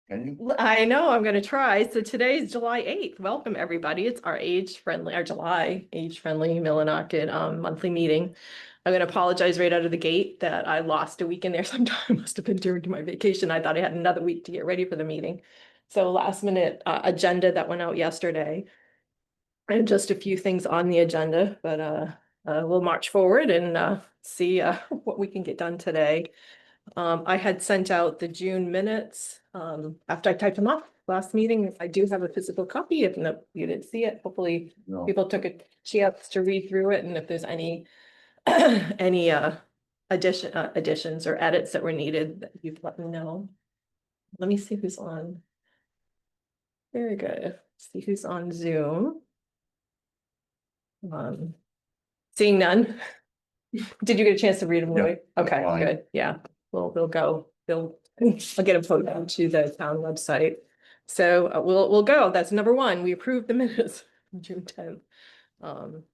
Can you? I know, I'm gonna try. So today is July 8th. Welcome, everybody. It's our age-friendly, our July age-friendly Millinocket monthly meeting. I'm gonna apologize right out of the gate that I lost a week in there sometime. Must have been during my vacation. I thought I had another week to get ready for the meeting. So last minute agenda that went out yesterday. And just a few things on the agenda, but we'll march forward and see what we can get done today. I had sent out the June minutes after I typed them up last meeting. I do have a physical copy. If no, you didn't see it, hopefully No. people took a chance to read through it. And if there's any any additions or edits that were needed, that you've let me know. Let me see who's on. Very good. See who's on Zoom. Um, Seeing none. Did you get a chance to read them, Yeah, Louis? that's Okay, fine. good. Yeah. Well, they'll go. I'll get them posted to the town website. So we'll go. That's number one. We approved the minutes from June 10th. Um,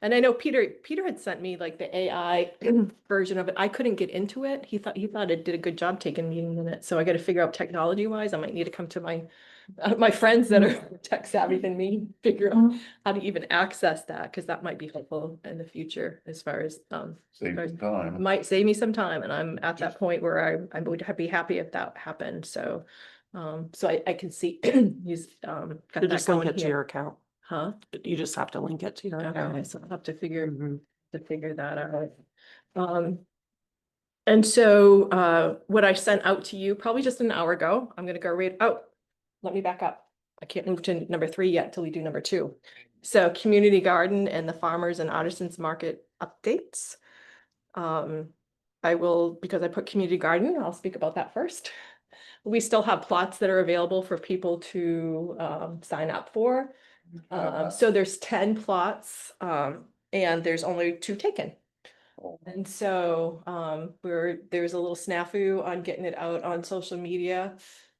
and I know Peter had sent me like the AI version of it. I couldn't get into it. He thought it did a good job taking meeting minutes. So I got to figure out technology wise. I might need to come to my friends that are tech savvy than me, figure out how to even access that, because that might be helpful in the future as far as Save some time. might save me some time, and I'm at that point where I would be happy if that happened. So so I can see use got You that just link going it to here. your account. Huh? You just have to link it to your Okay, account. so I'll have to figure Mhm. that out. And so what I sent out to you probably just an hour ago, I'm gonna go read, oh, let me back up. I can't move to number 3 yet till we do number 2. So community garden and the farmers and artisans market updates. I will, because I put community garden, I'll speak about that first. We still have plots that are available for people to sign up for. So there's 10 plots and there's only 2 taken. And so there's a little snafu on getting it out on social media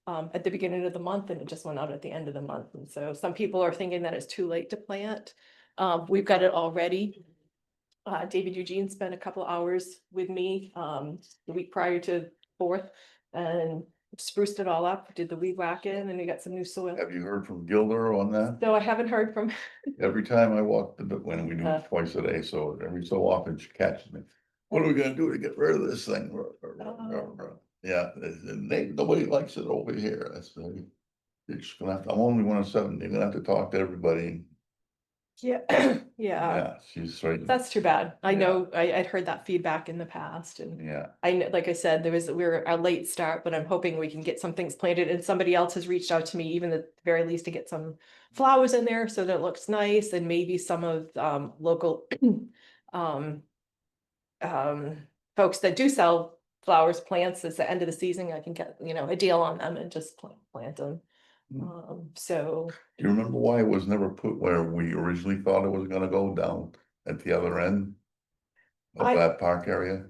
at the beginning of the month, and it just went out at the end of the month. And so some people are thinking that it's too late to plant. We've got it already. David Eugene spent a couple hours with me the week prior to 4th and spruced it all up, did the weed whacking, and we got some new soil. Have you heard from Gilder on that? So I haven't heard from. Every time I walk when we do it twice a day, so every so often she catches me. What are we gonna do to get rid of this thing? Yeah, nobody likes it over here. You're just gonna have to, I'm only one of 7. You're gonna have to talk to everybody. Yeah, yeah. Yeah, she's right. That's too bad. I Yeah. know I'd heard that feedback in the past, and Yeah, I know, like I said, we're a late start, but I'm hoping we can get some things planted, and somebody else has reached out to me, even at the very least, to get some flowers in there so that it looks nice, and maybe some of local um folks that do sell flowers, plants, it's the end of the season, I can get, a deal on them and just plant them. So do you remember why it was never put where we originally thought it was gonna go, down at the other end of I that park area?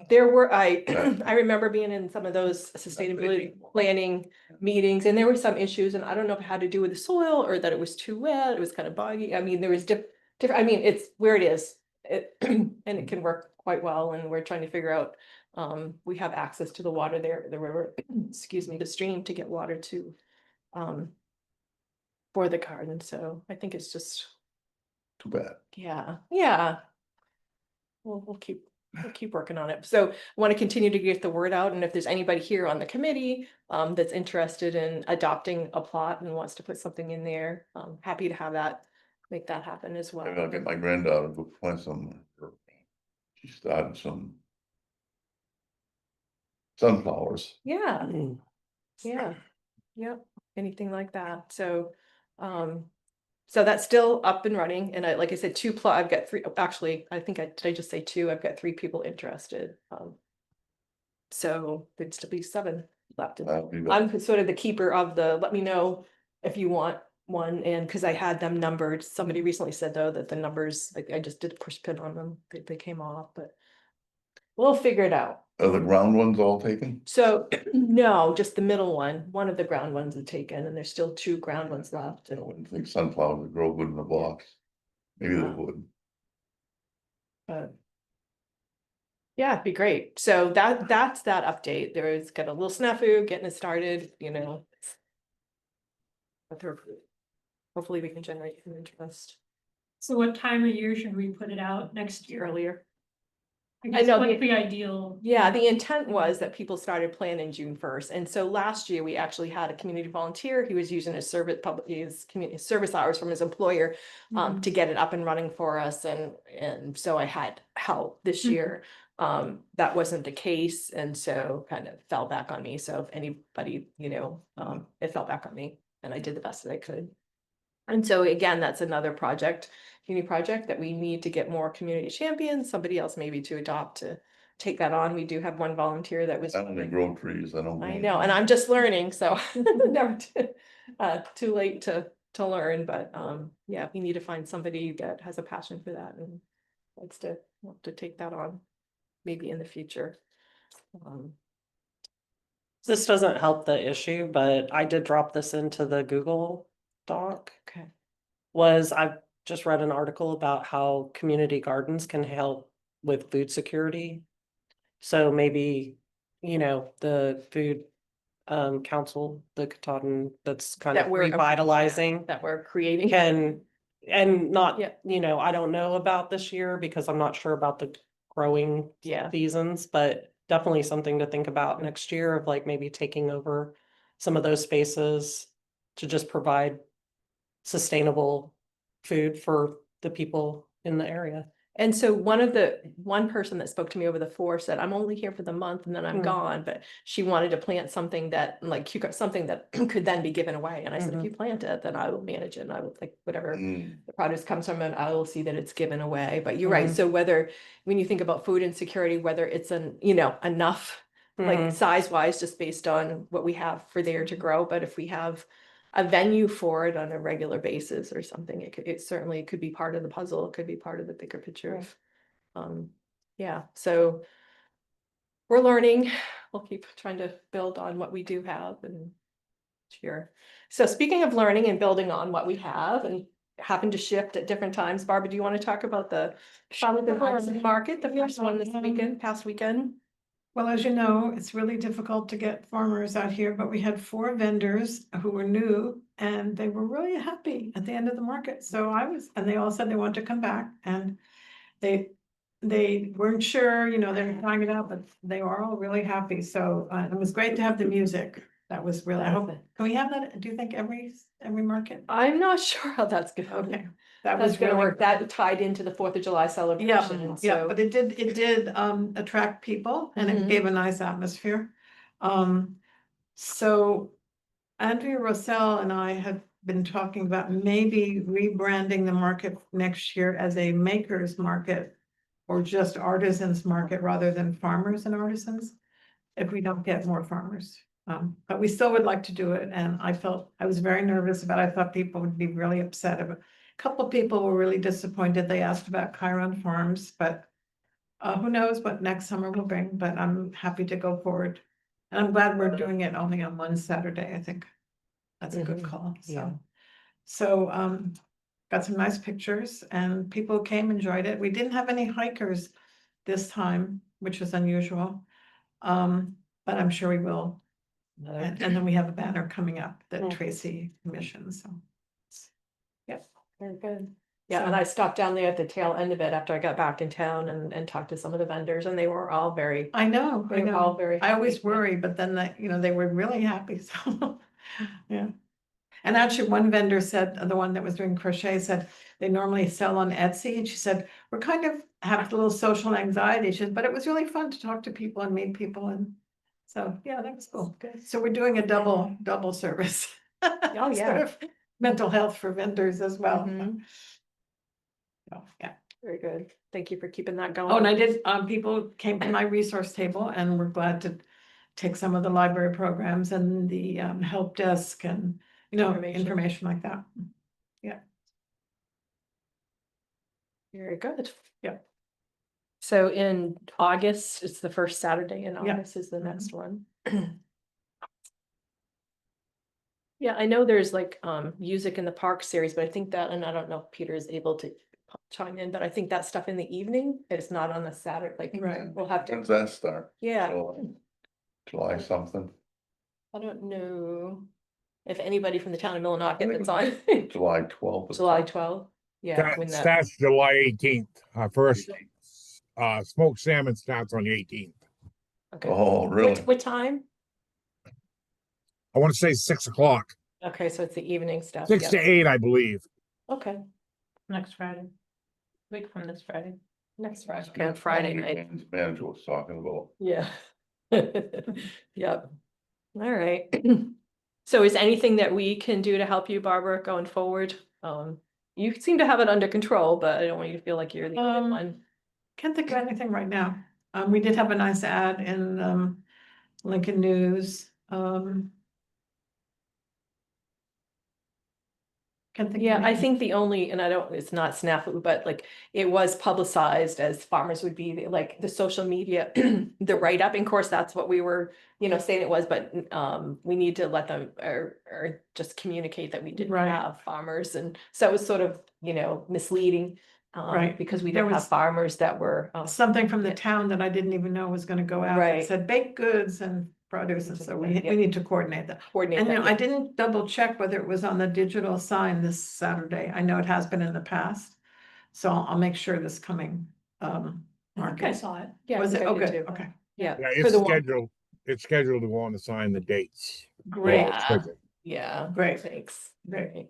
There were, I remember being in some of those sustainability planning meetings, and there were some issues, and I don't know if it had to do with the soil or that it was too wet, it was kind of boggy. I mean, there was different, I mean, it's where it is. And it can work quite well, and we're trying to figure out, we have access to the water there, the river, excuse me, the stream, to get water to um for the garden. So I think it's just, Too bad. yeah. We'll keep working on it. So I want to continue to get the word out. And if there's anybody here on the committee that's interested in adopting a plot and wants to put something in there, I'm happy to have that, make that happen as well. Maybe I'll get my granddaughter to plant some. She started some sunflowers. Yeah, Mm. yeah, anything like that. So so that's still up and running. And like I said, I've got 3, actually, did I just say 2? I've got 3 people interested. So there'd still be 7 left. That'd be good. I'm sort of the keeper of let me know if you want one, and because I had them numbered. Somebody recently said though that the numbers, like I just did a push pin on them, they came off, but we'll figure it out. Are the ground ones all taken? So no, just the middle one of the ground ones is taken, and there's still 2 ground ones left. I wouldn't think sunflowers would grow good in the box. Maybe they No. would. But Yeah, it'd be great. So that's that update. There's got a little snafu, getting it started, you know. But hopefully we can generate some interest So what time of year should we put it out next year? earlier. I guess know, what's the ideal? Yeah, the intent was that people started planning June 1st. And so last year we actually had a community volunteer. He was using his community service hours from his employer Mhm. to get it up and running for us. And so I had help this Mhm. year. That wasn't the case. And so kind of fell back on me. So if anybody, you know, it fell back on me and I did the best that I could. And so again, that's another community project that we need to get more community champions, somebody else maybe to adopt to take that on. We do have one volunteer that was. I only grow trees, I don't. I grow know, and I'm just learning, so never too late to learn, but yeah, we need to find somebody that has a passion for that and wants to take that on maybe in the future. Um, This doesn't help the issue, but I did drop this into the Google Doc. okay. I've just read an article about how community gardens can help with food security. So maybe, the food council, the Katahdin, that's kind That of we're revitalizing that we're creating. and not, Yeah. I don't know about this year because I'm not sure about the growing Yeah. seasons, but definitely something to think about next year of like maybe taking over some of those spaces to just provide sustainable food for the people in the area. And so one person that spoke to me over the 4 said, I'm only here for the month and then I'm Hmm. gone, but she wanted to plant something that like something that could then be given away. And I said, if Mhm. you plant it, then I will manage it and I will like whatever Mm, the produce comes from it, I will see that it's given away. But you're right. Mhm. So when you think about food insecurity, whether it's enough like Mhm. size wise, just based on what we have for there to grow, but if we have a venue for it on a regular basis or something, it certainly could be part of the puzzle, it could be part of the bigger picture of, yeah, so we're learning, we'll keep trying to build on what we do have and cheer. So speaking of learning and building on what we have and happen to shift at different times, Barbara, do you want to talk about the Farmington Hudson Market, the first one this past weekend? Well, as you know, it's really difficult to get farmers out here, but we had 4 vendors who were new and they were really happy at the end of the market. So and they all said they wanted to come back and they, they weren't sure, they were trying it out, but they were all really happy. So it was great to have the music. That was really, I hope, can we have that, do you think every market? I'm not sure how that's gonna. Okay, that That's was gonna really. work, that tied into the 4th of July celebration, and Yeah, so. but it did attract people and it Mhm. gave a nice atmosphere. So Andrea Rossell and I have been talking about maybe rebranding the market next year as a makers market or just artisans market rather than farmers and artisans, if we don't get more farmers. But we still would like to do it, and I was very nervous about it. I thought people would be really upset about. A couple of people were really disappointed. They asked about Chiron Farms, but who knows what next summer will bring, but I'm happy to go forward. And I'm glad we're doing it only on one Saturday, I think. That's a good Mhm. call, Yeah. so, got some nice pictures and people came, enjoyed it. We didn't have any hikers this time, which was unusual. But I'm sure we will. And then we have a banner coming up that Hmm. Tracy commissioned, so. Yep. Very good. Yeah, So- and I stopped down there at the tail end of it after I got back in town and talked to some of the vendors, and they were all very, I know, they were all very. I always happy, yeah. worry, but then they were really happy, so, yeah. And actually, one vendor said, the one that was doing crochet said, they normally sell on Etsy, and she said, we're kind of have a little social anxiety, she said, but it was really fun to talk to people and meet people, and so, yeah, that was cool. So we're doing a double service. Oh, yeah. Sort of mental health for vendors as well. Mhm. So, yeah. Very good. Thank you for keeping that going. Oh, and I did, people came to my resource table and were glad to take some of the library programs and the help desk and, information like that. Very good. Yeah. So in August, it's the first Saturday in Yeah. August is the next one. Yeah, I know there's like music in the park series, but I think that, and I don't know if Peter is able to chime in, but I think that stuff in the evening is not on the Saturday, like, Right. we'll have to, When's that start? yeah. July something, I don't know if anybody from the town of Millinocket think that's on July 12th. July 12th. Yeah, when that, Starts July 18th. Our first smoked salmon starts on the 18th. okay. Oh, really? What time? I want to say 6 o'clock, Okay, so it's the evening stuff. 6 to yeah. 8, I believe. Okay, Next Friday. Week from this Friday. next Friday, okay, on Friday night. Manager was talking about. Yeah. Yep. All right. So is anything that we can do to help you, Barbara, going forward? You seem to have it under control, but I don't want you to feel like you're the only Um, one. Can't think of anything right now. We did have a nice ad in, Lincoln News, Can't think. of Yeah, I anything. think the only, and I don't, it's not snafu, but like, it was publicized as farmers would be like the social media, the write-up, and of course, that's what we were, saying it was, but we need to let them, or just communicate that we didn't Right. have farmers, and so it was sort of, misleading. Right. Because we There didn't have was farmers that were, Something from the yeah. town that I didn't even know was gonna go out. Right. It said baked goods and produce, and so we Yeah. need to coordinate that. coordinate And that, I yeah. didn't double check whether it was on the digital sign this Saturday. I know it has been in the past. So I'll make sure this coming, I think I market. saw it. Yeah, I Was think it? I Oh, did good, too. okay, Yeah. Yeah, for it's the one- scheduled. It's scheduled to go on to sign the dates. great, Yeah. Scheduled. Yeah. Great. Thanks. Great. Right.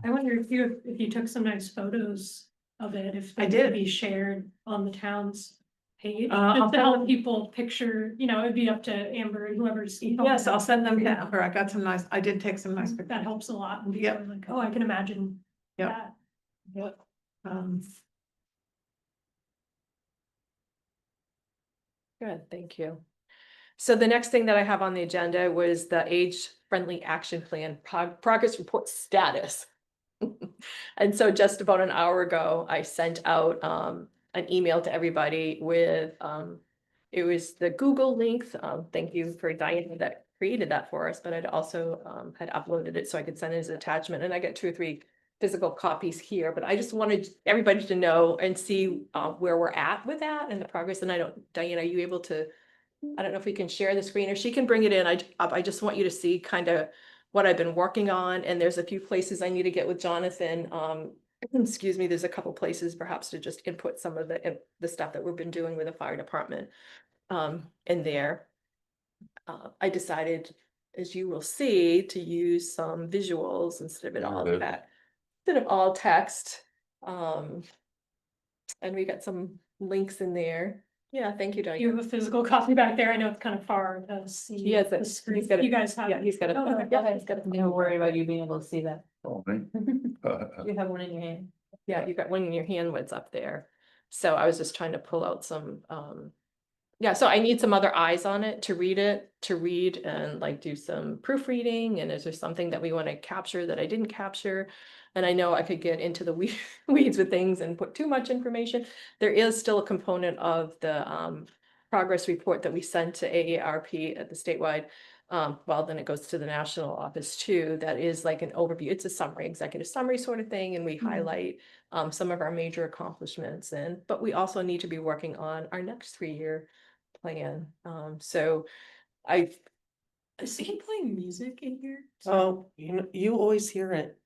I wonder if you took some nice photos of it, if I they did. could be shared on the town's page. I'll Just to follow- help people picture, it'd be up to Amber and whoever's. yes, I'll send them to Amber. I got some nice, I did take some nice That pictures. helps a lot. And Yep. people are like, oh, I can imagine Yep. that. Yep. Um, Good, thank you. So the next thing that I have on the agenda was the age-friendly action plan progress report status. And so just about an hour ago, I sent out an email to everybody with it was the Google link. Thank you for Diana that created that for us, but I'd also had uploaded it so I could send it as an attachment, and I got 2 or 3 physical copies here, but I just wanted everybody to know and see where we're at with that and the progress. And I don't, Diana, are you able to? I don't know if we can share the screen or she can bring it in. I just want you to see kind of what I've been working on, and there's a few places I need to get with Jonathan. Excuse me, there's a couple places perhaps to just input some of the stuff that we've been doing with the fire department in there. I decided, as you will see, to use some visuals instead of it all Good. that, instead of all text. And we got some links in there. Yeah, thank you, Diane. You have a physical copy back there. I know it's kind of far to see. He has the it. screen. He's got it. You guys have. Yeah, it. he's got it. Oh, okay. Yeah, he's got it. Don't worry about you being able to see that. Oh, me? You have one in your hand. Yeah, you've got one in your hand, what's up there. So I was just trying to pull out some, yeah, so I need some other eyes on it to read and like do some proofreading. And is there something that we want to capture that I didn't capture? And I know I could get into the weeds with things and put too much information. There is still a component of the progress report that we sent to AARP at the statewide. Well, then it goes to the national office too. That is like an overview. It's a summary, executive summary sort of thing. And we highlight some of our major accomplishments, but we also need to be working on our next 3-year plan. So Is he playing music in here? Oh, you always hear it.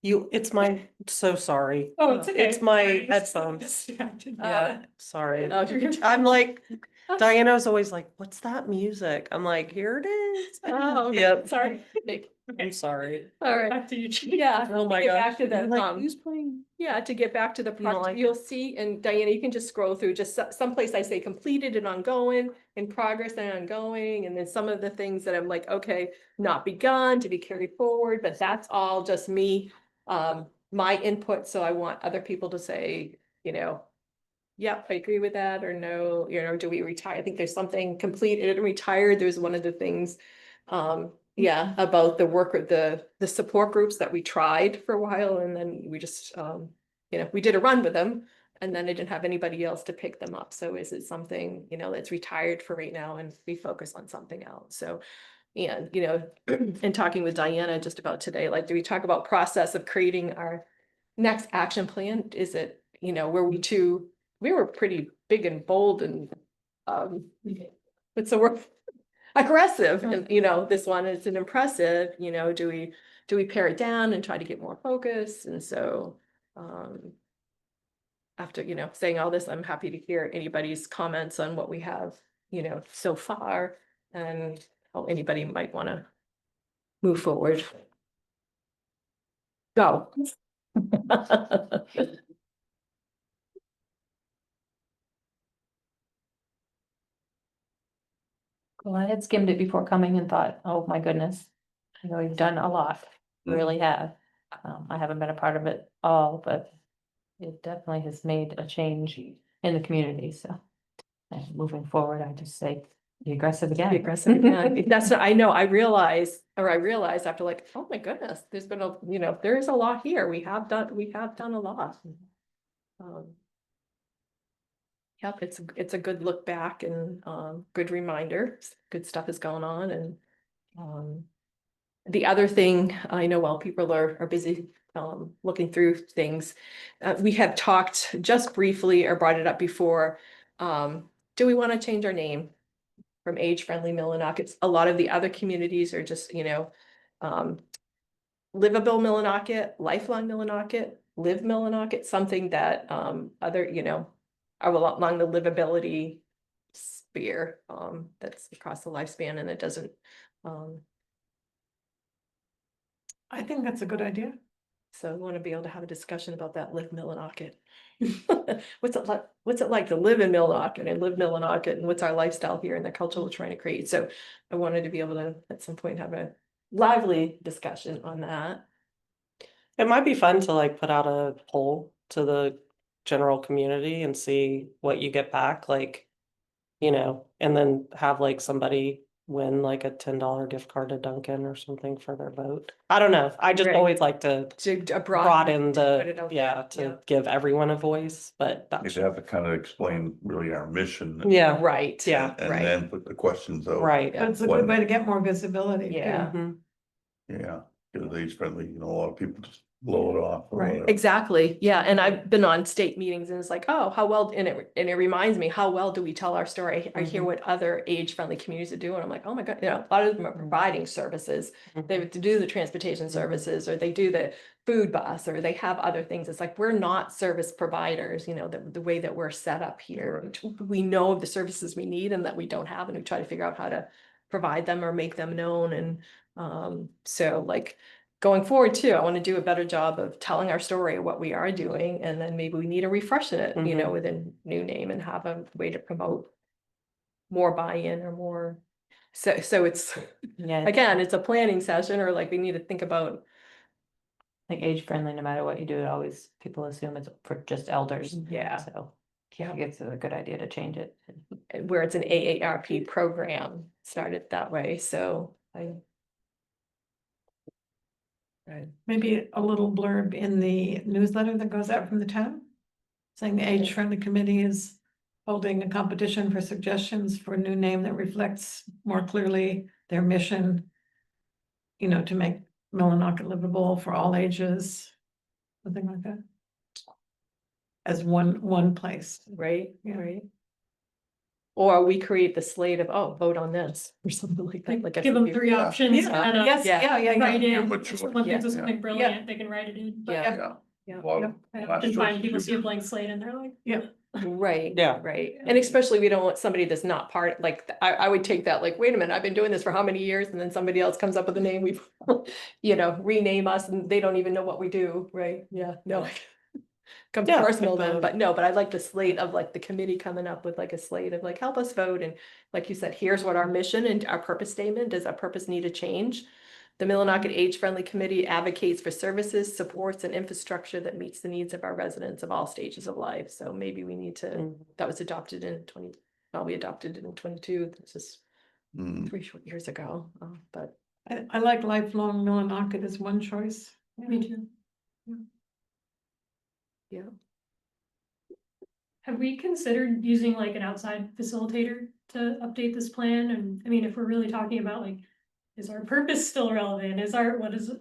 It's my, so sorry. Oh, it's okay. It's my Sorry. headphones. Distracted. Yeah, sorry. Oh, you're good. I'm like, Diana's always like, what's that music? I'm like, here it is. Oh, Yep. Sorry. I'm sorry. all right. Back to you. Yeah. Oh my get gosh. back to the, You're like, who's playing? Yeah, to get back to the You don't project, like you'll see, and Diana, you can just scroll through, just someplace I say completed and ongoing, in progress and ongoing, and then some of the things that I'm like, okay, not begun, to be carried forward, but that's all just me, my input, so I want other people to say, yep, I agree with that, or no, do we retire? I think there's something completed and retired, there's one of the things, yeah, about the work of the support groups that we tried for a while, and then we just, we did a run with them, and then I didn't have anybody else to pick them up. So is it something, that's retired for right now and we focus on something else? So, and, in talking with Diana just about today, like, do we talk about process of creating our next action plan? Is it, you know, we were pretty big and bold and, what's the word? Aggressive, and, you know, this one is an impressive, you know, do we pare it down and try to get more focus? And so, after, you know, saying all this, I'm happy to hear anybody's comments on what we have, you know, so far, and how anybody might want to move forward. Go. Well, I had skimmed it before coming and thought, oh my goodness, you know, you've done a lot, you really have. I haven't been a part of it all, but it definitely has made a change in the community, so. And moving forward, I just say, be aggressive again. Be aggressive again. That's what I know. I realized after like, oh my goodness, there's been you know, there is a lot here. We have done a lot. Yep, it's a good look back and, good reminder. Good stuff is going on, and, the other thing, I know while people are busy, looking through things, we have talked just briefly or brought it up before. Do we want to change our name from Age Friendly Millinocket? A lot of the other communities are just, you know, Livable Millinocket, Lifelong Millinocket, Live Millinocket, something that, other, you know, are along the livability sphere, that's across the lifespan, and it doesn't, I think that's a good idea. so I want to be able to have a discussion about that. Live Millinocket. What's it like to live in Millinocket and live Millinocket, and what's our lifestyle here and the culture we're trying to create? So I wanted to be able to at some point have a lively discussion on that. It might be fun to like put out a poll to the general community and see what you get back, like, you know, and then have like somebody win like a $10 gift card to Dunkin' or something for their vote. I don't know. I just Right. always like to To broaden put it out yeah, there, yeah. to give everyone a voice, but We'd that's, have to kind of explain really our mission. yeah, Right. Yeah. And Right. then put the questions out. right. But it's a When- good way to get more visibility. too. Yeah. Mhm. Yeah, because age friendly, you know, a lot of people just blow it off. or Right. whatever. Exactly. Yeah. And I've been on state meetings, and it's like, oh, how well, and it reminds me, how well do we tell our story? I hear what other age friendly communities are doing. I'm like, oh my God, you know, a lot of them are providing services. They have to do the transportation services, or they do the food bus, or they have other things. It's like, we're not service providers, you know, the way that we're set up here. We know of the services we need and that we don't have, and we try to figure out how to provide them or make them known. And, so like, going forward too, I want to do a better job of telling our story of what we are doing, and then maybe we need to refresh it, you know, with a new name, and have a way to promote more buy-in or more. So it's, Yeah, again, it's a planning session, or like we need to think about. like age friendly, no matter what you do, it always, people assume it's for just elders. Yeah. So I Yeah, think it's a good idea to change it. where it's an AARP program, started that way, so Maybe a little blurb in the newsletter that goes out from the town, saying the Age Friendly Committee is holding a competition for suggestions for a new name that reflects more clearly their mission, you know, to make Millinocket livable for all ages, something like that. As one place. right, Yeah. right. Or we create the slate of, oh, vote on this, or something like that, like. Give them 3 options. Yeah, add up, yes, yeah. Write Yeah, in, but if sure, someone thinks of yeah. something brilliant, they can write it in. But Yeah. Yeah. Yeah. Well, I last often find choice people you see a do. blank slate and they're like. Yeah. Right. Yeah. Right. And especially we don't want somebody that's not part, like, I would take that, like, wait a minute, I've been doing this for how many years? And then somebody else comes up with a name, we, you know, rename us, and they don't even know what we do, right? Yeah, no. Comes Yeah, personal like then, the- but no, but I like the slate of like the committee coming up with like a slate of like, help us vote. And like you said, here's what our mission and our purpose statement, does our purpose need to change? The Millinocket Age Friendly Committee advocates for services, supports, and infrastructure that meets the needs of our residents of all stages of life. So maybe we need to, that was adopted in we adopted it in 22. This is Mm. 3 short years ago, but. I like lifelong Millinocket as one choice. Me too. Yeah. Have we considered using like an outside facilitator to update this plan? And I mean, if we're really talking about like, is our purpose still relevant?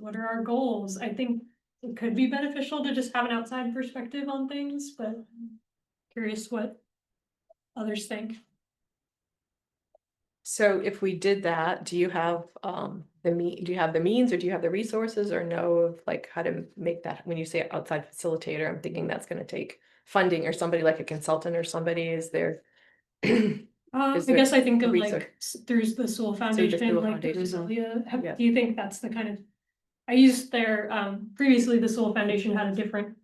What are our goals? I think it could be beneficial to just have an outside perspective on things, but curious what others think. So if we did that, do you have do you have the means, or do you have the resources, or know of like how to make that, when you say outside facilitator, I'm thinking that's gonna take funding or somebody like a consultant or somebody, is there? I Is there guess I think a of resource? like, through the Sewell the Foundation, Sewell like the Foundation. Roselia, Yeah. do you think that's the kind of? I used their, previously the Sewell Foundation had a different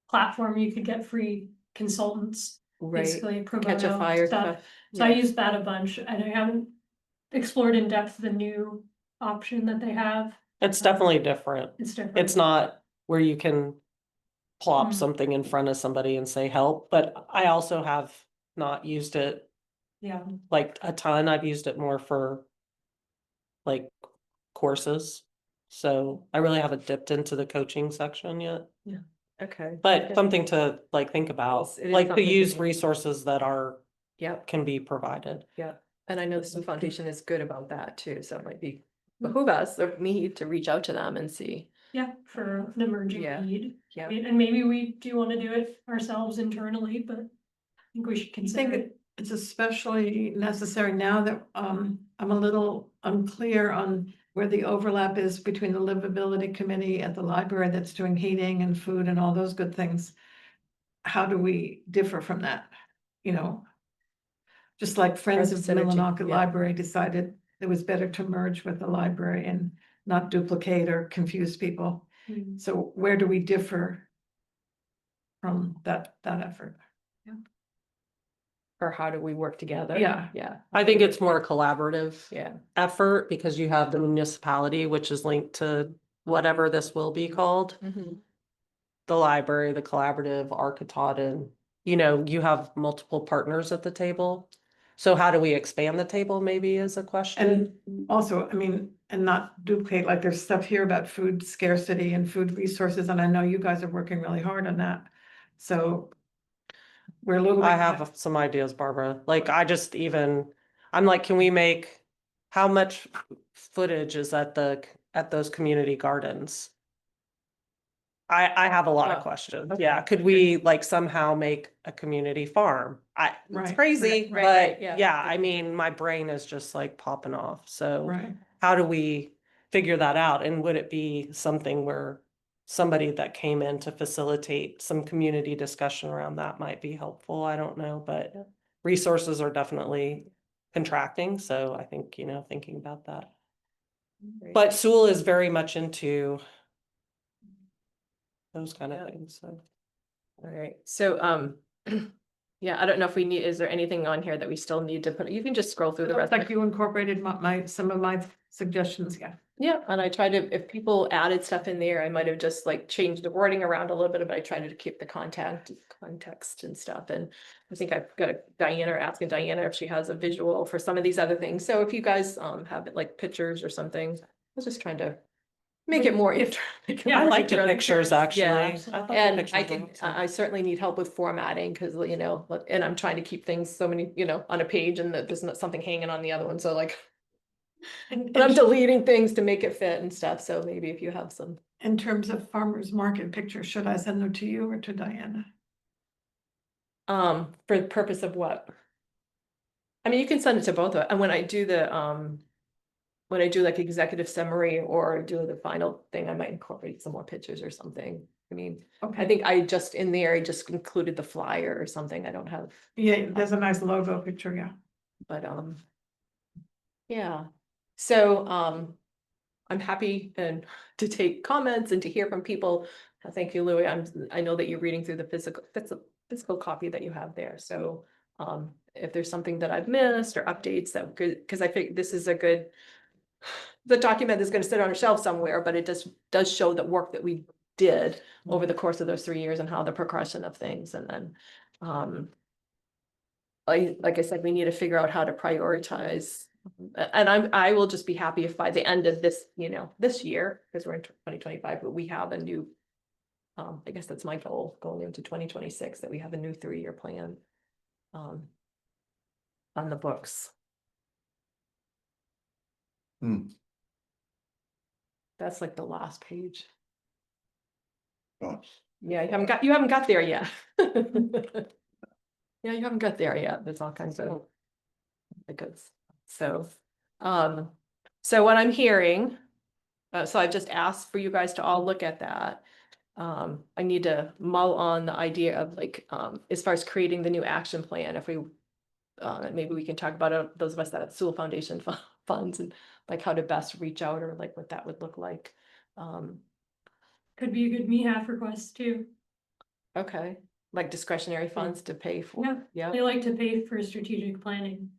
platform, you could get free consultants, Right, basically pro catch a bono fire stuff. stuff. So I Yeah. used that a bunch, and I haven't explored in depth the new option that they have. It's definitely different. It's different. It's not where you can plop Mm. something in front of somebody and say help, but I also have not used it Yeah, like a ton. I've used it more for like courses. So I really haven't dipped into the coaching section yet, Okay. but Okay. something to like think about, It is like to something to use think. resources that are, Yep, can be provided. yeah, and I know the Sewell Foundation is good about that too, so it might be behoove us or me to reach out to them and see. yeah, for an emerging Yeah. need. Yeah. And maybe we do wanna do it ourselves internally, but I think we should I consider think it. it's especially necessary now that I'm a little unclear on where the overlap is between the livability committee at the library that's doing heating and food and all those good things. How do we differ from that? You know? Just like Friends of synergy, Millinocket yeah. Library decided it was better to merge with the library and not duplicate or confuse people. Mm. So where do we differ from that effort? Or how do we work together? Yeah. Yeah, I think it's more collaborative yeah, effort because you have the municipality, which is linked to whatever this will be called. The library, the collaborative, Architauden, you know, you have multiple partners at the table. So how do we expand the table maybe is a question. And also, I mean, and not duplicate, like there's stuff here about food scarcity and food resources, and I know you guys are working really hard on that. So we're a little. I have some ideas, Barbara. Like I just even, I'm like, can we make, how much footage is at those community gardens? I have a lot Oh, of questions. okay. Yeah, could we like somehow make a community farm? It's Right, crazy, right, but yeah. yeah, I mean, my brain is just like popping off. So Right, how do we figure that out? And would it be something where somebody that came in to facilitate some community discussion around that might be helpful? I don't know, but resources are definitely contracting. So I think, you know, thinking about that. Great. But Sewell is very much into those kind of Yeah. things, so. All right, so, yeah, I don't know if we need, is there anything on here that we still need to put, you can just scroll through the rest. like you incorporated some of my suggestions, yeah. Yeah, and I tried to, if people added stuff in there, I might have just like changed the wording around a little bit, but I tried to keep the context and stuff. And I think I've got Diana, asking Diana if she has a visual for some of these other things. So if you guys have like pictures or something, I was just trying to make it more interesting. I like the pictures, actually. Yeah. I thought the And pictures I were can, awesome. I certainly need help with formatting because, you know, and I'm trying to keep things so many, you know, on a page and that there's not something hanging on the other one. So like, but I'm deleting things to make it fit and stuff. So maybe if you have some. In terms of farmer's market pictures, should I send them to you or to Diana? For the purpose of what? I mean, you can send it to both, and when I do when I do like executive summary or do the final thing, I might incorporate some more pictures or something. I mean, I think I just in there, I just included the flyer or something. I don't have, Yeah, there's a nice logo picture, yeah. but, yeah. So, I'm happy and to take comments and to hear from people. Thank you, Louis. I know that you're reading through the physical copy that you have there. So, if there's something that I've missed or updates that could, because I think this is a good, the document is going to sit on a shelf somewhere, but it does show the work that we did over the course of those 3 years and how the progression of things. And then, like I said, we need to figure out how to prioritize. And I will just be happy if by the end of this, you know, this year, because we're in 2025, but we have a new, I guess that's my goal going into 2026, that we have a new 3-year plan on the books. Hmm. That's like the last page. Oh, Yeah, you haven't got there yet. Yeah, you haven't got there yet. There's all kinds of goods. So, so what I'm hearing, so I've just asked for you guys to all look at that. I need to mull on the idea of like, as far as creating the new action plan, if we, maybe we can talk about it, those of us that have Sewell Foundation funds and like how to best reach out or like what that would look like. Could be a good MEHAF request too. Okay, like discretionary funds to pay for, Yeah, yeah, they like to pay for strategic planning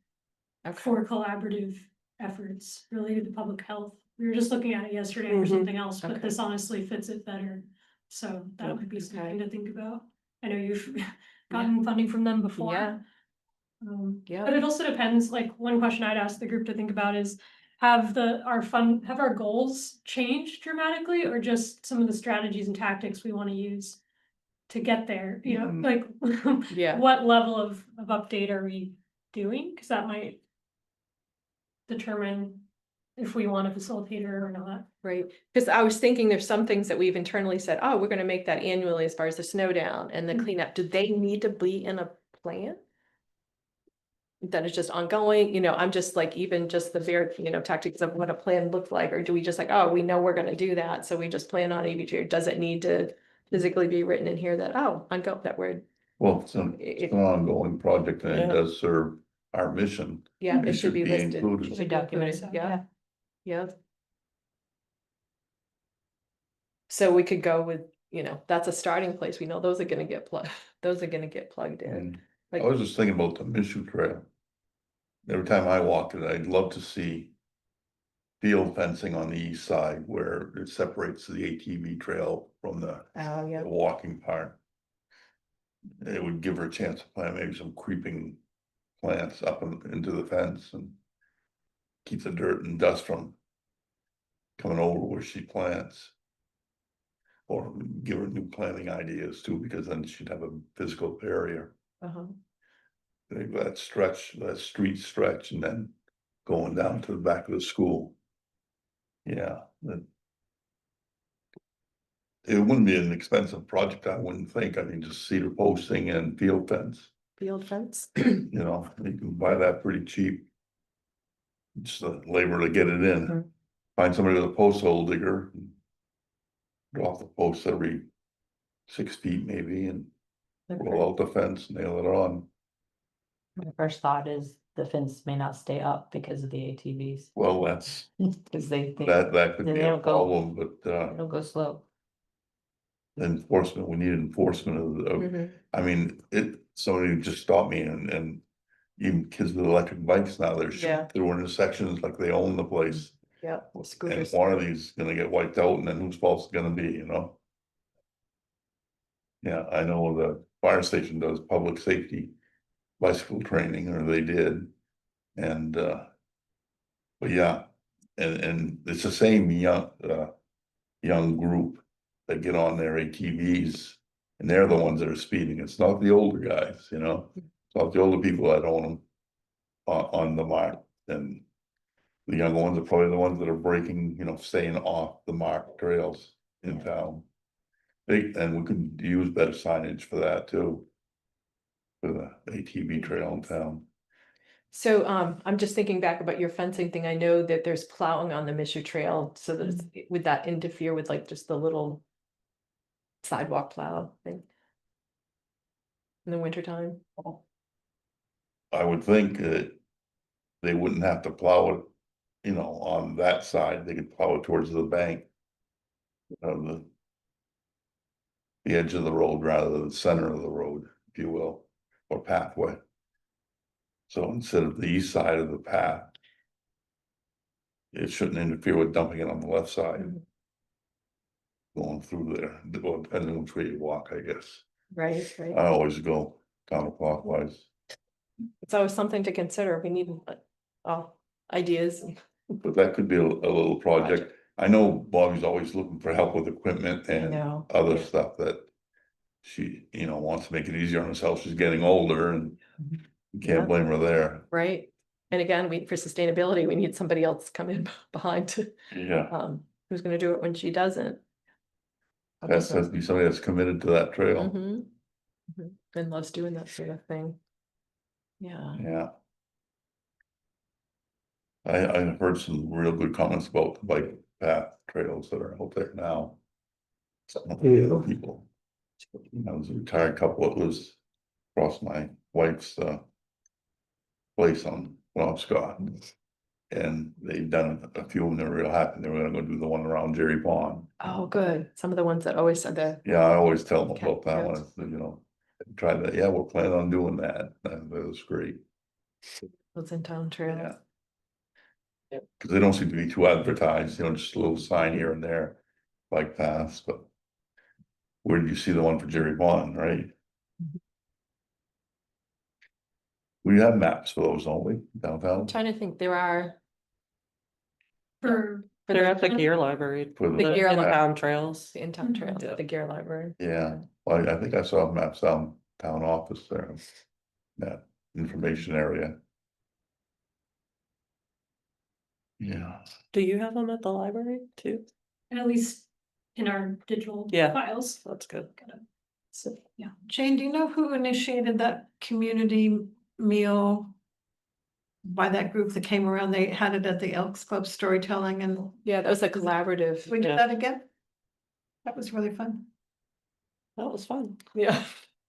okay, for collaborative efforts related to public health. We were just looking at it yesterday Mhm, or something else, but okay. this honestly fits it better. So that would be something to think about. I know you've gotten funding from them before. yeah, But yeah, it also depends, like, one question I'd ask the group to think about is, have our goals changed dramatically, or just some of the strategies and tactics we wanna use to get there, you know, Mm. like, yeah. what level of update are we doing? Cause that might determine if we want a facilitator or not. Right, because I was thinking there's some things that we've internally said, oh, we're gonna make that annually as far as the snow down and the Mhm. cleanup. Do they need to be in a plan? That is just ongoing, you know, I'm just like, even just the very, you know, tactics of what a plan looked like, or do we just like, oh, we know we're gonna do that, so we just plan on it each year? Does it need to physically be written in here that, oh, that word? Well, it's It- an ongoing project and it Yeah. does serve our mission. Yeah, It it should be listed. included. Should We be document included, it, yeah, yeah. So we could go with, you know, that's a starting place. We know those are gonna get plugged, those are gonna get plugged in. And Like, I was just thinking about the Mizzou Trail. Every time I walk it, I'd love to see field fencing on the east side where it separates the ATV trail from the oh, yeah, walking part. It would give her a chance to plant maybe some creeping plants up into the fence and keep the dirt and dust from coming over where she plants. Or give her new planting ideas too, because then she'd have a physical barrier. uh-huh, That stretch, that street stretch, and then going down to the back of the school. Yeah, it wouldn't be an expensive project, I wouldn't think. I mean, just cedar posting and field fence, field fence. you know, you can buy that pretty cheap. Just the labor to get it in. Mhm. Find somebody with a post hole digger. Drop the posts every 6 feet maybe and roll out the fence, nail it on. My first thought is the fence may not stay up because of the ATVs, Well, that's, because they think that could They be a don't go- problem, but it'll go slow. enforcement, we need enforcement of, Mhm. I mean, somebody just stopped me and even kids with electric bikes now, they're Yeah. shooting through intersections like they own the place. Yeah, And scooters. one of these is gonna get wiped out and then whose fault's it gonna be, you know? Yeah, I know the fire station does public safety bicycle training, or they did. And but yeah, and it's the same young group that get on their ATVs. And they're the ones that are speeding. It's not the older guys, you know? It's not the older people that own them on the mark. And the younger ones are probably the ones that are breaking, you know, staying off the marked trails in town. And we could use better signage for that too. For the ATV trail in town. So, I'm just thinking back about your fencing thing. I know that there's plowing on the Mission Trail, so would that interfere with like just the little sidewalk plow thing? In the wintertime? I would think that they wouldn't have to plow it, you know, on that side, they could plow it towards the bank. Of the edge of the road rather than the center of the road, if you will, or pathway. So instead of the east side of the path. It shouldn't interfere with dumping it on the left side. Mhm. Going through there, well, depending on which way you walk, I guess. Right, I right. always go counterclockwise. It's always something to consider. We need, ideas. But that could be a little project. I know Bobby's always looking for help with equipment I and know, other yeah. stuff that. She, you know, wants to make it easier on herself. She's getting older and you Yeah. can't blame her there. Right. And again, for sustainability, we need somebody else come in behind to, Yeah, who's gonna do it when she doesn't. That has to be somebody that's committed to that trail. Mhm. Mhm. And loves doing that sort of thing. Yeah. Yeah. I've heard some real good comments about the bike path trails that are out there now. Some of the other people. I was a retired couple that lives across my wife's place on Scott. And they've done a few of them, they're real happy, they were gonna go do the one around Jerry Pond. Oh, good. Some of the ones that always said that. Yeah, I always tell them Okay, about that good. one, I said, you know, try that, yeah, we're planning on doing that, and that was great, Those in town trails. yeah. Cause they don't seem to be too advertised, you know, just a little sign here and there, bike paths, but. Where did you see the one for Jerry Pond, right? We have maps for those, don't we, downtown? I'm trying to think, there are. For, They're at the gear library, For The the gear li- in-town trails. The in-town trails, Yeah. at the Gear Library. Yeah, well, I think I saw maps down town office there. That information area. Yeah, Do you have them at the library too? at least in our digital Yeah. files. That's good. So, yeah. Jane, do you know who initiated that community meal? By that group that came around, they had it at the Elks Club Storytelling, and Yeah, that was a collaborative. we did Yeah. that again. That was really fun. That was fun. Yeah.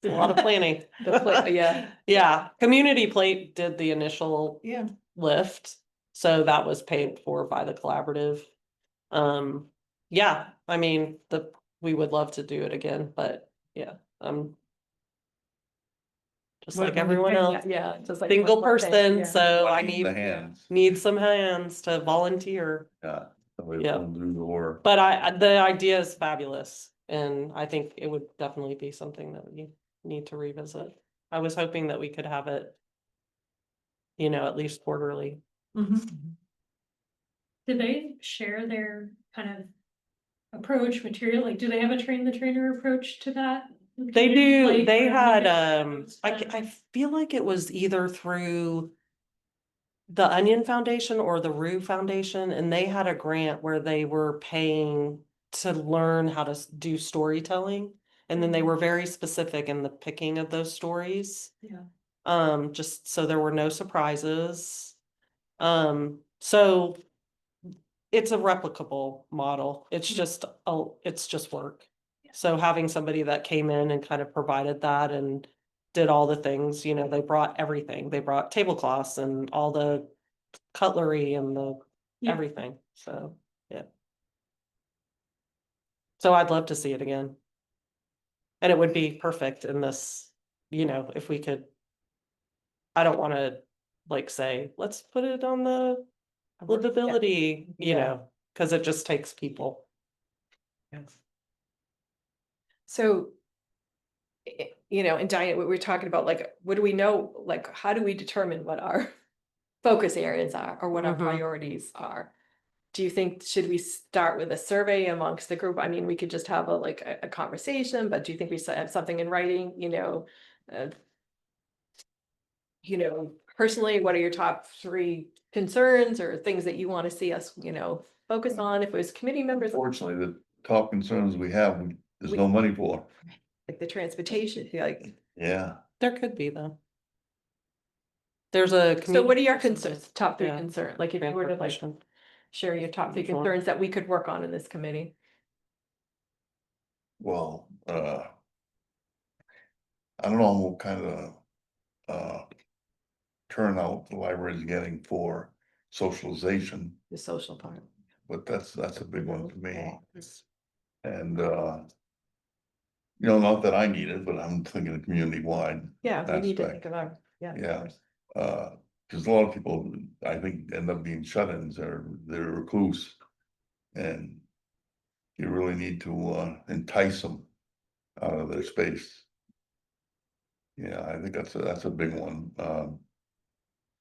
A lot of planning. Yeah. Yeah, Community Plate did the initial Yeah, lift, so that was paid for by the collaborative. Yeah, I mean, we would love to do it again, but yeah, just What- like what do you everyone think? else, Yeah, just like. single one thing, person, yeah. so I the hands, need some hands to volunteer. yeah, somebody Yeah. will do the work. But the idea is fabulous, and I think it would definitely be something that we need to revisit. I was hoping that we could have it, at least quarterly. mhm. Did they share their kind of approach material? Like, do they have a train the trainer approach to that? They do, Like, they or had, like I feel like it was either through the Onion Foundation or the Rue Foundation, and they had a grant where they were paying to learn how to do storytelling. And then they were very specific in the picking of those stories. Yeah. Just so there were no surprises. So it's a replicable model. It's just, it's just work. So having somebody that came in and kind of provided that and did all the things, they brought everything. They brought tablecloths and all the cutlery and the Yeah. everything. So, yeah. So I'd love to see it again. And it would be perfect in this, if we could. I don't want to say, let's put it on the livability, Yeah. because it just takes people. So. And Diane, we were talking about what do we know, how do we determine what our focus areas are or what our Mhm. priorities are? Do you think, should we start with a survey amongst the group? I mean, we could just have a conversation, but do you think we should have something in writing, personally, what are your top 3 concerns or things that you want to see us, focus on? If it was committee members, Unfortunately, the top concerns we have, there's no money for, like the transportation, yeah. There could be though. There's a. so what are your community concerns, top 3 Yeah. concerns? Like if you were to transportation. share your top 3 Sure. concerns that we could work on in this committee. Well, I don't know what kind of, turnout the library is getting for socialization, The social part. but that's a big one for me. Yeah. And, not that I need it, but I'm thinking of community wide, Yeah, we need to aspect. think of our, yeah. of Yeah. course. Cause a lot of people, I think, end up being shut-ins or they're recluse. And you really need to, entice them out of their space. Yeah, I think that's a big one. Of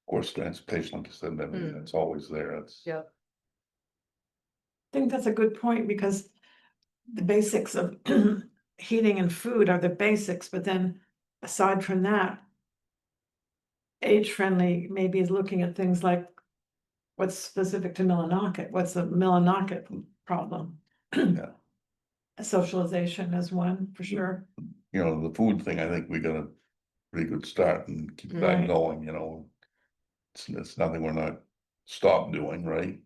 course, transportation, like I said, I mean, it's always there. It's. Yeah. I think that's a good point, because the basics of heating and food are the basics, but then aside from that, age-friendly maybe is looking at things like what's specific to Millinocket, what's the Millinocket problem? Yeah. socialization as one, for sure. You know, the food thing, I think we got a pretty good start and keep that Right. going, you know. It's nothing we're not stop doing, right?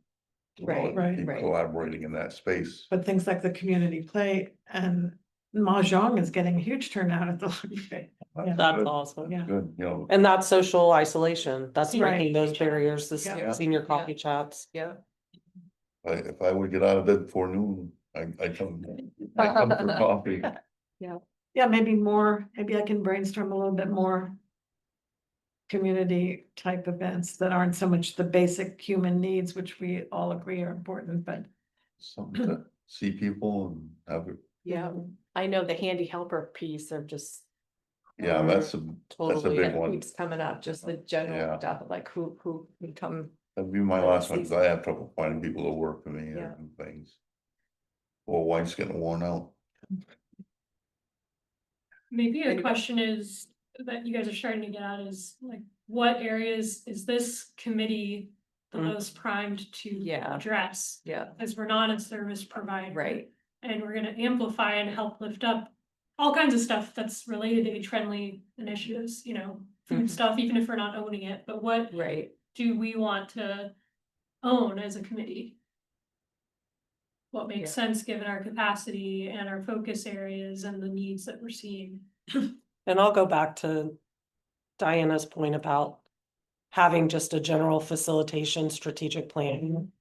Right, right, Keep right. collaborating in that space. But things like the community play and Mahjong is getting a huge turnout at the library. Yeah. That's good, awesome. Yeah. Good, you know, And that's social isolation. That's Right. breaking those barriers, this Yeah. senior Yeah. coffee chats. Yeah. if I would get out of bed before noon, I come for coffee. Yeah, maybe more, maybe I can brainstorm a little bit more. Community type events that aren't so much the basic human needs, which we all agree are important, but. Something to see people and have it, Yeah, I know the handy helper piece of just. yeah, that's a Totally. big that one. keeps coming up, just the general Yeah. stuff, like who would come. That'd be my But last it's one, cause these- I have trouble finding people to work for me Yeah. and things. Or wife's getting worn out. Maybe a Anybody? question is, that you guys are starting to get at is like, what areas is this committee the Mm. most primed to Yeah. address? Yeah, As we're not a service provider. right, And we're gonna amplify and help lift up all kinds of stuff that's related to age-friendly initiatives, you know, food Mhm. stuff, even if we're not owning it, but what right. do we want to own as a committee? What Yeah. makes sense given our capacity and our focus areas and the needs that we're seeing? And I'll go back to Diana's point about having just a general facilitation strategic plan.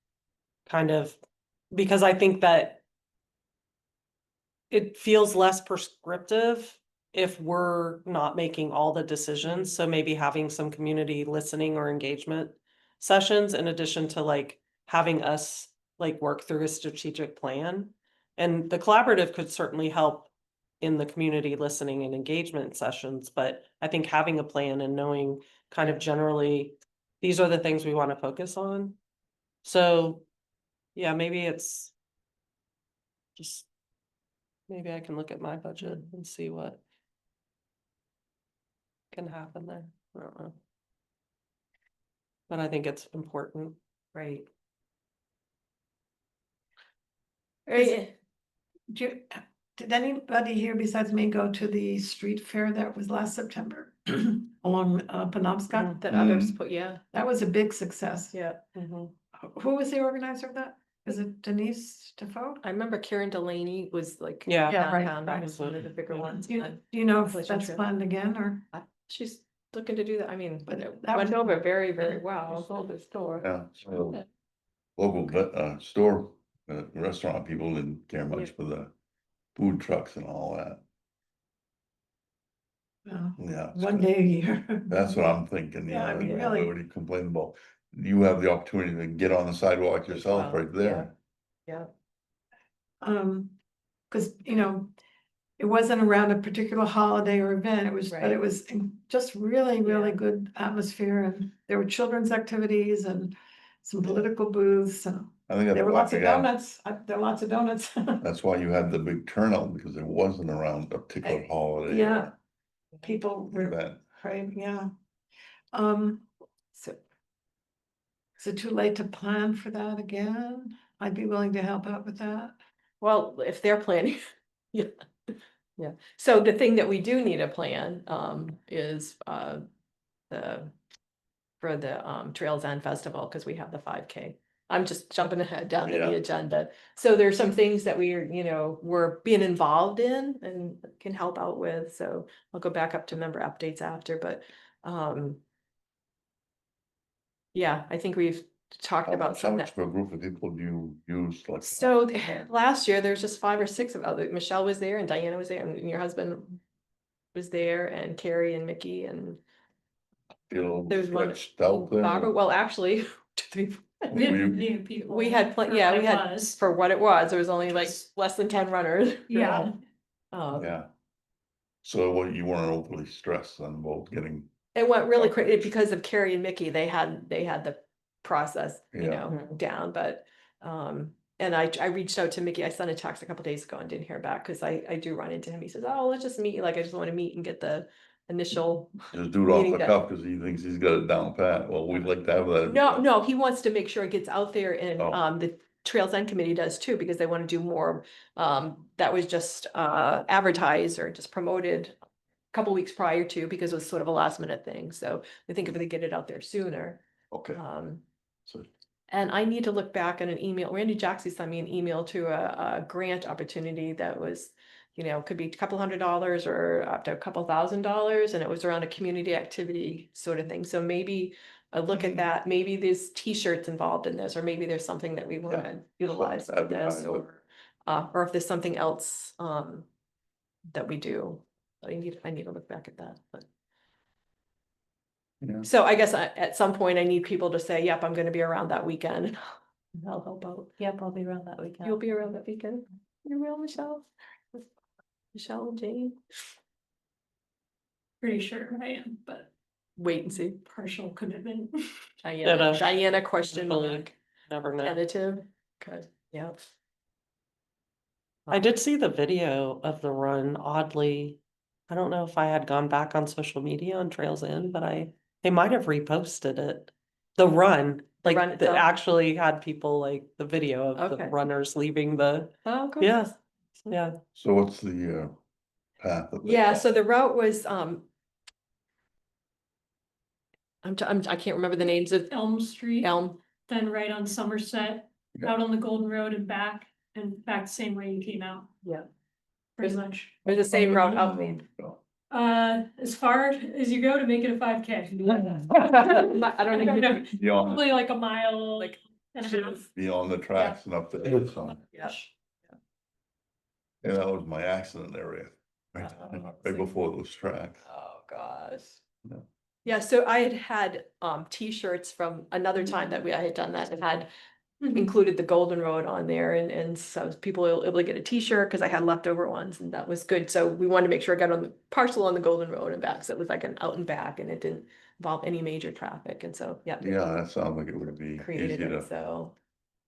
Kind of, because I think that it feels less prescriptive if we're not making all the decisions. So maybe having some community listening or engagement sessions in addition to like having us like work through a strategic plan. And the collaborative could certainly help in the community listening and engagement sessions, but I think having a plan and knowing kind of generally, these are the things we want to focus on. So, yeah, maybe it's just, maybe I can look at my budget and see what can happen there. I don't know. But I think it's important. Right. Is- Right, Did anybody here besides me go to the street fair that was last September along Penobscot? that others Mm. put, yeah, That was a big success. yeah. Who was the organizer of that? Is it Denise Defoe? I remember Karen Delaney was like. Yeah. Yeah, right, downtown, that right. was one of the bigger ones. Do and you know if Appalachian that's Trail. planned again or? She's looking to do that, I mean, But it that went was- over very, very well, sold the store. Yeah, so local store, restaurant people didn't care much for the food trucks and all that. Yeah. it's One good. day a year. That's what I'm thinking, Yeah, I yeah, mean, yeah, really. nobody complain about. You have the opportunity to get on the sidewalk yourself well, right there. Yeah, Cause you know, it wasn't around a particular holiday or event, but Right. it was just really, really Yeah. good atmosphere and there were children's activities and some political booths and I think that's there were why lots of we have- donuts. There were lots of donuts. That's why you had the big turnout, because it wasn't around a particular holiday. Yeah. People or were event. praying, yeah. So. Is it too late to plan for that again? I'd be willing to help out with that. well, if they're planning, yeah. Yeah, so the thing that we do need a plan, is, the. For the, Trails End Festival, cause we have the 5K. I'm just jumping ahead down to Yeah. the agenda. So there's some things that we are, we're being involved in and can help out with, so I'll go back up to member updates after, but, yeah, I think we've talked How about much, how some much that. for a group of people do you use like? So last year, there's just 5 or 6 of other, Michelle was there and Diana was there and your husband was there and Carrie and Mickey and Feel there's one. stretched out there? Barbara, well, actually, 2, 3, We We- had new people. we had, for yeah, what we it had, was. for what it was, there was only like less than 10 runners. Yeah, Yeah. So what, you weren't overly stressed on about getting, It went really quick because of Carrie and Mickey, they had the process, Yeah. down, but, and I reached out to Mickey, I sent a text a couple days ago and didn't hear back, cause I do run into him, he says, oh, let's just meet, like, I just wanna meet and get the initial. just do it off Meeting the that- cuff, cause he thinks he's got it down pat, well, we'd like to have that. No, he wants to make sure it gets out there and, Oh. the Trails End Committee does too, because they want to do more. That was just advertised or just promoted a couple weeks prior to, because it was sort of a last minute thing. So I think if they get it out there sooner. Okay, Um, so, and I need to look back on an email. Randy Jackson sent me an email to a grant opportunity that was, could be a couple $100 or up to a couple $1,000s, and it was around a community activity sort of thing. So maybe a look at that, maybe there's t-shirts involved in this, or maybe there's something that we want to utilize in this, advertise it. or if there's something else that we do. I need to look back at that, but. yeah. So I guess at some point I need people to say, yep, I'm gonna be around that weekend. And I'll help out. Yep, I'll be around that weekend. You'll be around that weekend. You will, Michelle? Michelle and Jane, Pretty sure I am, but wait and see. partial commitment. Diana question Really mark, Never know. tentative, okay, yeah. I did see the video of the run, oddly. I don't know if I had gone back on social media on Trails End, but they might have reposted it. The run, The like run that itself? actually had people like the video of the Okay. runners leaving the, Oh, good. yeah, yeah. So what's the path? that they Yeah, follow? so the route was, I can't remember the names of Elm Street, Elm. then right on Somerset, Yeah. out on the Golden Road and back the same way you came out, Yeah. pretty much. It was the same route out Main. As far as you go to make it a 5K. I don't think. Beyond, Probably like a mile Like- and a half. beyond the tracks and up there, so, Yeah. yeah, that was my accident area. Right right before those tracks. Oh, gosh. Yeah. Yeah, so I had t-shirts from another time that I had done that and had included the Golden Road on there, and so people were able to get a t-shirt because I had leftover ones, and that was good. So we wanted to make sure I got on the parcel on the Golden Road and back, so it was like an out and back, and it didn't involve any major traffic, and so, yeah. Yeah, that sounds like it would be Created easy it, to so,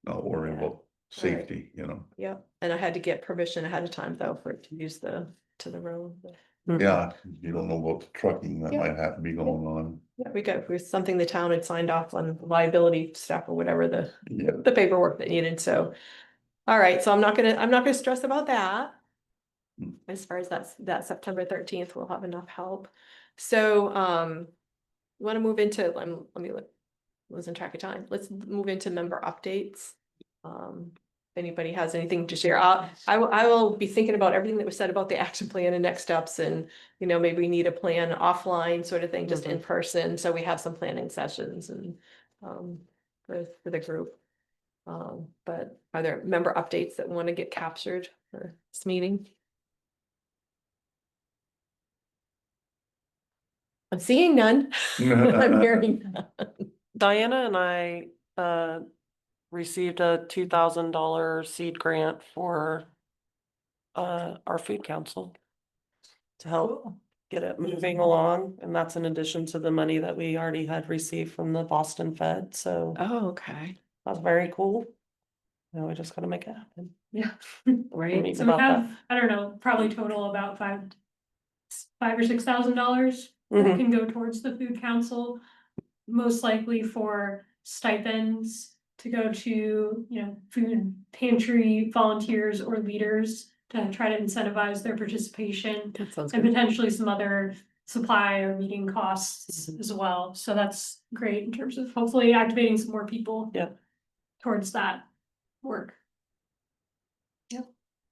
not worry yeah. about safety, yeah, and I had to get permission ahead of time though for it to use the road. but- Mhm. Yeah, you don't know about the trucking that Yeah. might have to be going on. Yeah, it was something the town had signed off on liability stuff or whatever Yeah, the paperwork that needed, so. All right, so I'm not gonna stress about that. Hmm. As far as that September 13th, we'll have enough help. So, want to move into, let me look, losing track of time. Let's move into member updates. If anybody has anything to share, I will be thinking about everything that was said about the action plan and next steps, and, maybe we need a plan offline sort of thing, just in person, so we have some planning sessions and, for the group. But are there member updates that want to get captured for this meeting? I'm seeing none. I'm hearing none. Diana and I received a $2,000 seed grant for our food council to help get it moving along, and that's in addition to the money that we already had received from the Boston Fed, so Oh, okay. that's very cool. Now we just gotta make it happen. Yeah. Right. Meeting So we about that. have, I don't know, probably total about $5,000 or $6,000 that Mhm. can go towards the food council. Most likely for stipends to go to, food pantry volunteers or leaders to try to incentivize their participation. That sounds And good. potentially some other supply or meeting costs Mhm. as well. So that's great in terms of hopefully activating some more people. Yep. Towards that work.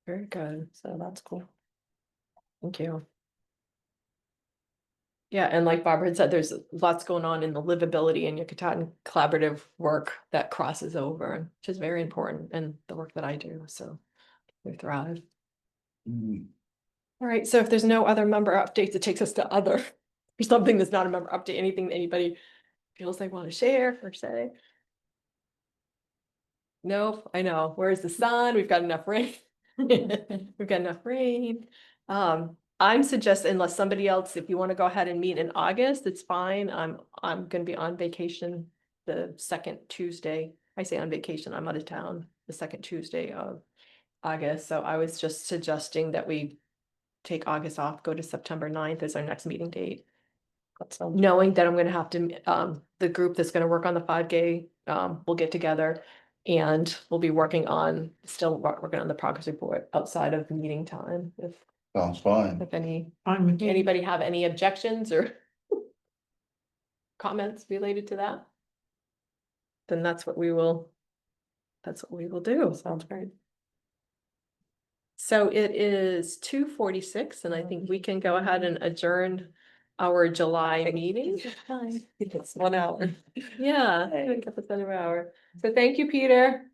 Very good. So that's cool. Thank you. Yeah, and like Barbara had said, there's lots going on in the livability and Yucatan collaborative work that crosses over, which is very important in the work that I do, so we thrive. Mm, All right, so if there's no other member updates, it takes us to other, or something that's not a member update, anything that anybody feels they want to share or say. Nope, I know. Where's the sun? We've got enough rain. We've got enough rain. I'm suggesting, unless somebody else, if you want to go ahead and meet in August, it's fine. I'm gonna be on vacation the second Tuesday. I say on vacation, I'm out of town the second Tuesday of August. So I was just suggesting that we take August off, go to September 9th as our next meeting date. That sounds Knowing that I'm gonna have to, the group that's gonna work on the 5K, will get together. And we'll be working on, working on the progress report outside of meeting time, Sounds fine. if I'm, anybody have any objections or comments related to that? Then that's what we will do. Sounds great. So it is 2:46, and I think we can go ahead and adjourn our July meeting. It's 1 hour. Yeah, Yay. pick up another hour. So thank you, Peter.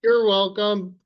You're welcome.